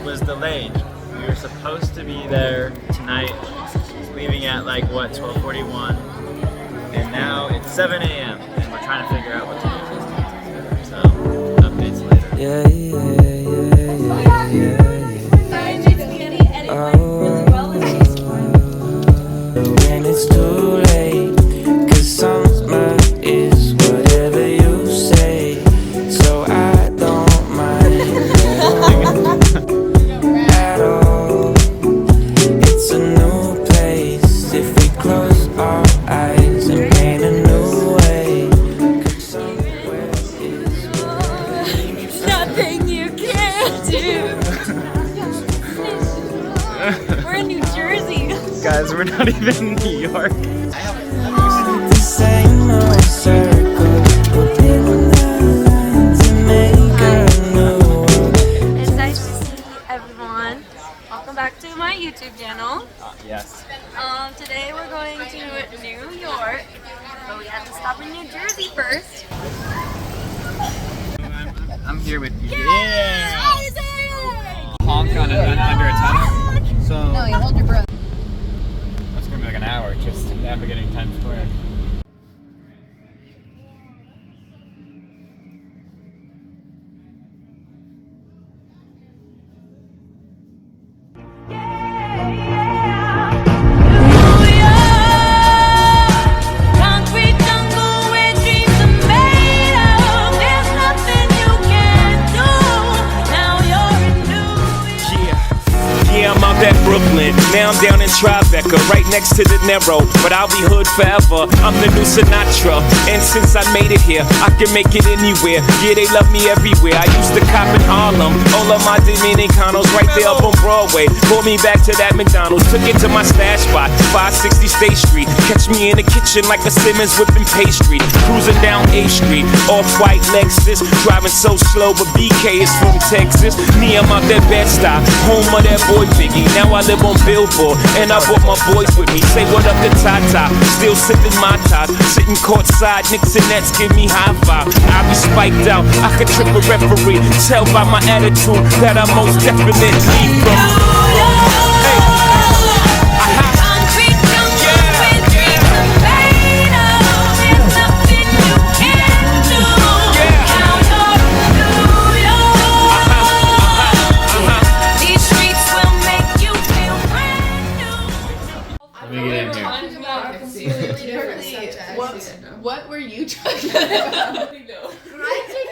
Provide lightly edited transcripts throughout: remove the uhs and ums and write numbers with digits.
was delayed. We were supposed to be there tonight, leaving at like what, 12:41, and now it's 7 a.m. and we're trying to figure out what to do. So updates later. Yeah, yeah, yeah, yeah, yeah. When it's too late, 'cause summer is whatever you say, so I don't mind at all. It's a new place if we close our eyes and paint a new way. 'Cause somewhere is Nothing you can't do. We're in New Jersey. Guys, we're not even in New York. the same old circle. We're building the lines and make a new one. It's nice to see everyone. Welcome back to my YouTube channel. Yes. Today we're going to New York, but we have to stop in New Jersey first. I'm here with you. Yeah! Honk on under a tunnel. So No, you hold your breath. that's gonna be like an hour just navigating Times Square. Yeah, I'm out at Brooklyn. Now I'm down in Tribeca, right next to De Niro. But I'll be hood forever. I'm the new Sinatra. And since I made it here, I can make it anywhere. Yeah, they love me everywhere. I used to cop in Harlem. All of my Dominicanos right there up on Broadway. Pulled me back to that McDonald's. Took it to my stash spot, 560 State Street. Catch me in the kitchen like a Simmons whipping pastry. Cruising down A Street, off-white Lexus. Driving so slow, but BK is from Texas. Me, I'm out that Bed-Stuy, home of that boy Biggie. Now I live on Billboard, and I brought my boys with me. Say what up to Tata, still sipping my top. Sitting courtside, Knicks and Nets give me high five. I be spiked out, I could trip a referee. Tell by my attitude that I most definitely from. Hey. Let me get in here. What were you trying to do? Grinding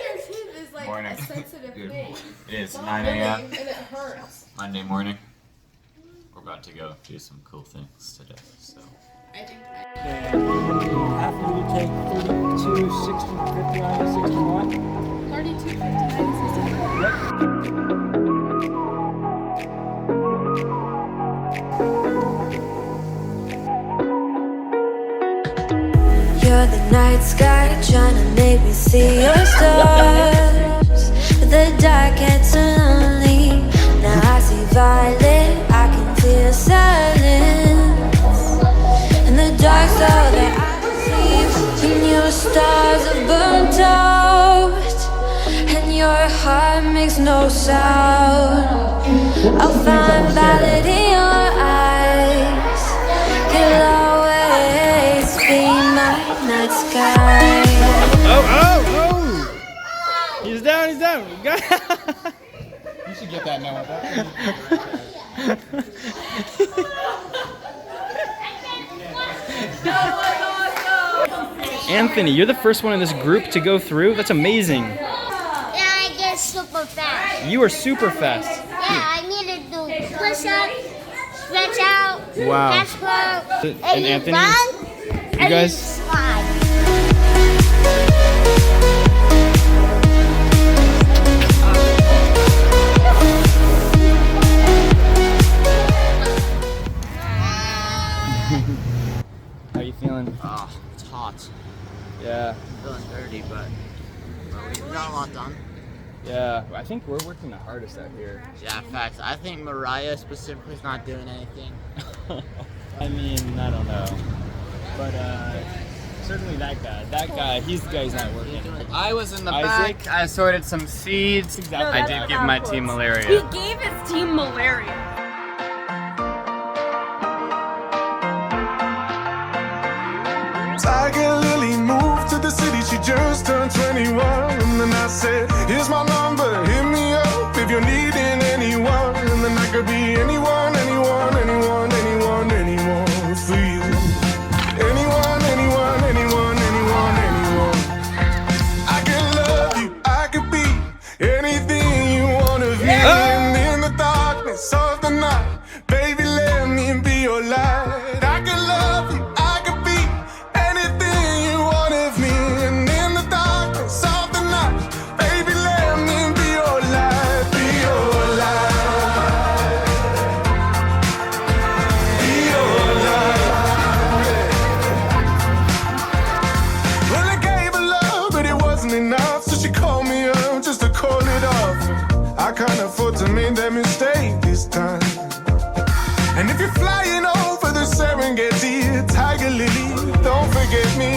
your teeth is like Morning. a sensitive Good thing. morning. It is 9 a.m. And it hurts. Monday morning. We're about to go do some cool things today. So After you take 32, 60, 59, 61. 32, 59, 64. You're the night sky trying to make me see your stars, but the dark gets so lonely. Now I see violet, I can feel silence. In the dark, so that I see when your stars are burnt out and your heart makes no sound. I'll find valid in your eyes. You'll always be my night sky. Oh! He's down, he's down. You should get that now. Anthony, you're the first one in this group to go through. That's amazing. Yeah, I get super fast. You are super fast. Yeah, I need to do push up, stretch out, Wow. catch club, And you Anthony, run, and guys- you slide. How you feeling? Oh, it's hot. Yeah, I'm feeling dirty, but we got a lot done. yeah. I think we're working the hardest out here. Yeah, facts. I think Mariah specifically is not doing anything. I mean, I don't know. But Certainly that guy. That guy. He's the guy who's not working. I was in the Isaac? back. I sorted some seeds. Exactly. I did give my team He malaria. gave his team malaria. Tiger Lily moved to the city, she just turned 21. And then I said, here's my number, hit me up if you're needing anyone. And then I could be anyone, anyone, anyone, anyone, anyone for you. Anyone, anyone, anyone, anyone, anyone. I could love you, I could be anything you want of me. And in the darkness of the night, baby, let me be your light. I could love you, I could be anything you want of me. And in the darkness of the night, baby, let me be your light, be your light, be your light. Well, I gave her love, but it wasn't enough, so she called me up just to call it off. I can't afford to make that mistake this time. And if you're flying over the Serengeti, Tiger Lily, don't forget me.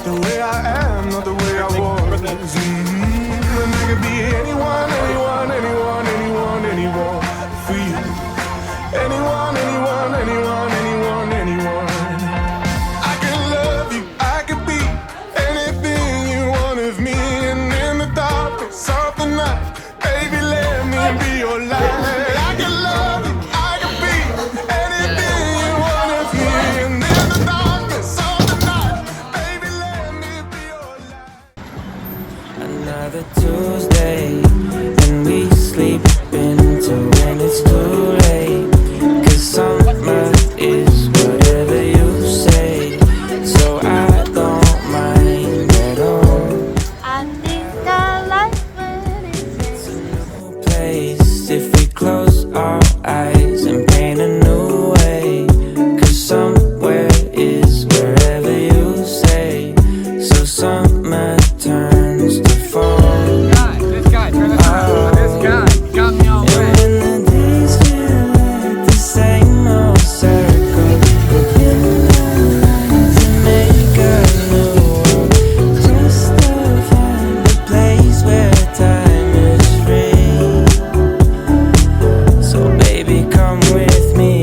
The way I am, not the way I was. And I could be anyone, anyone, anyone, anyone, anyone for you. Anyone, anyone, anyone, anyone, anyone. I could love you, I could be anything you want of me. And in the darkness of the night, baby, let me be your light. I could love you, I could be anything you want of me. And in the darkness of the night, baby, let me be your light. Another Tuesday, and we sleep into when it's too late. 'Cause summer is whatever you say, so I don't mind at all. I think I like when it's It's a new place if we close our eyes and paint a new way. 'Cause somewhere is wherever you say, so summer turns to fall. This guy, turn it on. This guy got me all wet. And when the days feel like the same old circle, open our eyes and make a new world, just to find a place where time is free. So baby, come with me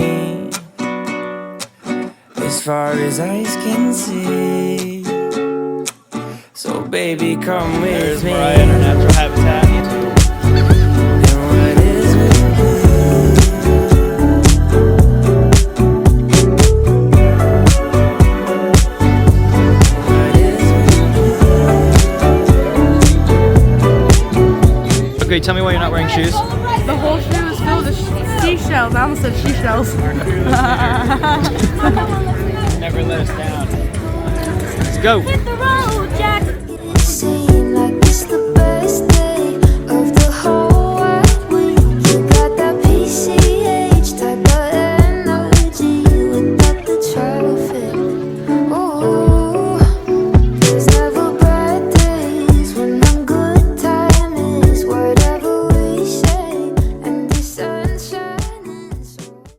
as far as eyes can see. So baby, come with There's me. Brian, our natural habitat. And what is with me? What is with me? Okay, tell me why you're not wearing shoes. The whole shoe is filled with seashells. I almost said seashells. Never let us down. Let's go. hit the road, Jack. Seem like it's the